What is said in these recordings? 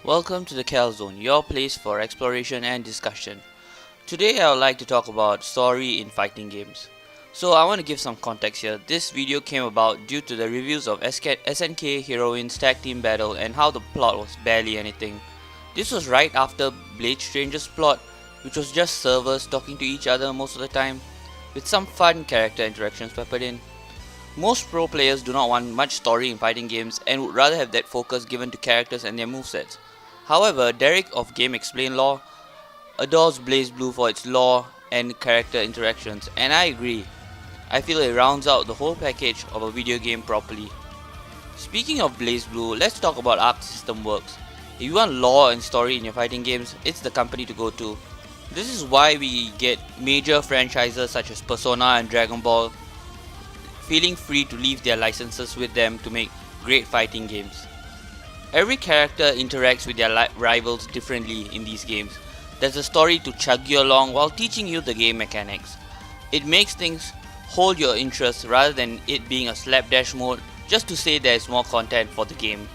Welcome to the Cal Zone, your place for exploration and discussion. Today I would like to talk about story in fighting games. So I want to give some context here. This video came about due to the reviews of SNK Heroines Tag Team Battle and how the plot was barely anything. This was right after Blade Stranger's plot, which was just servers talking to each other most of the time, with some fun character interactions peppered in. Most pro players do not want much story in fighting games and would rather have that focus given to characters and their movesets. However, Derek of Game Explain Law adores BlazBlue for its lore and character interactions, and I agree. I feel it rounds out the whole package of a video game properly. Speaking of BlazBlue, let's talk about Arc System Works. If you want lore and story in your fighting games, it's the company to go to. This is why we get major franchises such as Persona and Dragon Ball feeling free to leave their licenses with them to make great fighting games. Every character interacts with their rivals differently in these games. There's a story to chug you along while teaching you the game mechanics. It makes things hold your interest rather than it being a slapdash mode just to say there's more content for the game.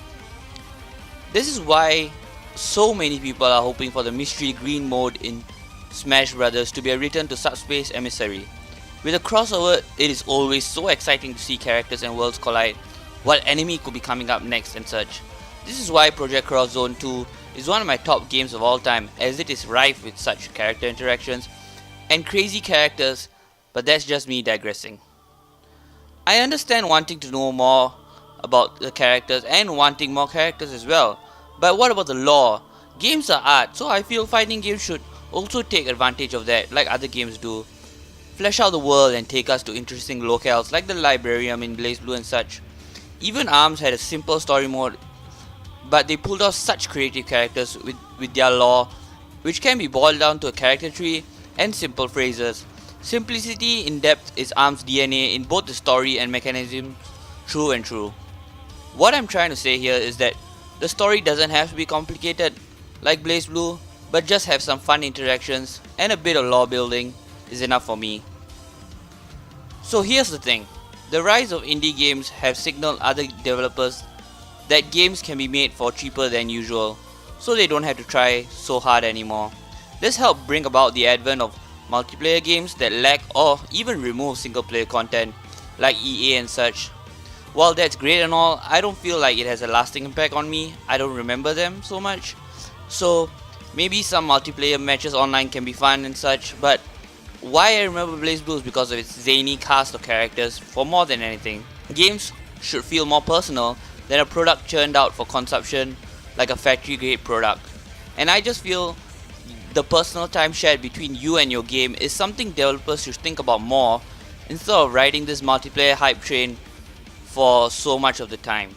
This is why so many people are hoping for the mystery green mode in Smash Bros. To be a return to Subspace Emissary. With a crossover, it is always so exciting to see characters and worlds collide, what enemy could be coming up next and such. This is why Project Cross Zone 2 is one of my top games of all time, as it is rife with such character interactions and crazy characters, but that's just me digressing. I understand wanting to know more about the characters and wanting more characters as well, but what about the lore? Games are art, so I feel fighting games should also take advantage of that like other games do. Flesh out the world and take us to interesting locales like the Librarium in BlazBlue and such. Even ARMS had a simple story mode, but they pulled off such creative characters with their lore, which can be boiled down to a character tree and simple phrases. Simplicity in depth is ARMS' DNA in both the story and mechanism, true and true. What I'm trying to say here is that the story doesn't have to be complicated like BlazBlue, but just have some fun interactions and a bit of lore building is enough for me. So here's the thing, the rise of indie games have signaled other developers that games can be made for cheaper than usual, so they don't have to try so hard anymore. This helped bring about the advent of multiplayer games that lack or even remove single player content like EA and such. While that's great and all, I don't feel like it has a lasting impact on me. I don't remember them so much. So maybe some multiplayer matches online can be fun and such, but why I remember BlazBlue is because of its zany cast of characters for more than anything. Games should feel more personal than a product churned out for consumption like a factory grade product. And I just feel the personal time shared between you and your game is something developers should think about more instead of riding this multiplayer hype train for so much of the time.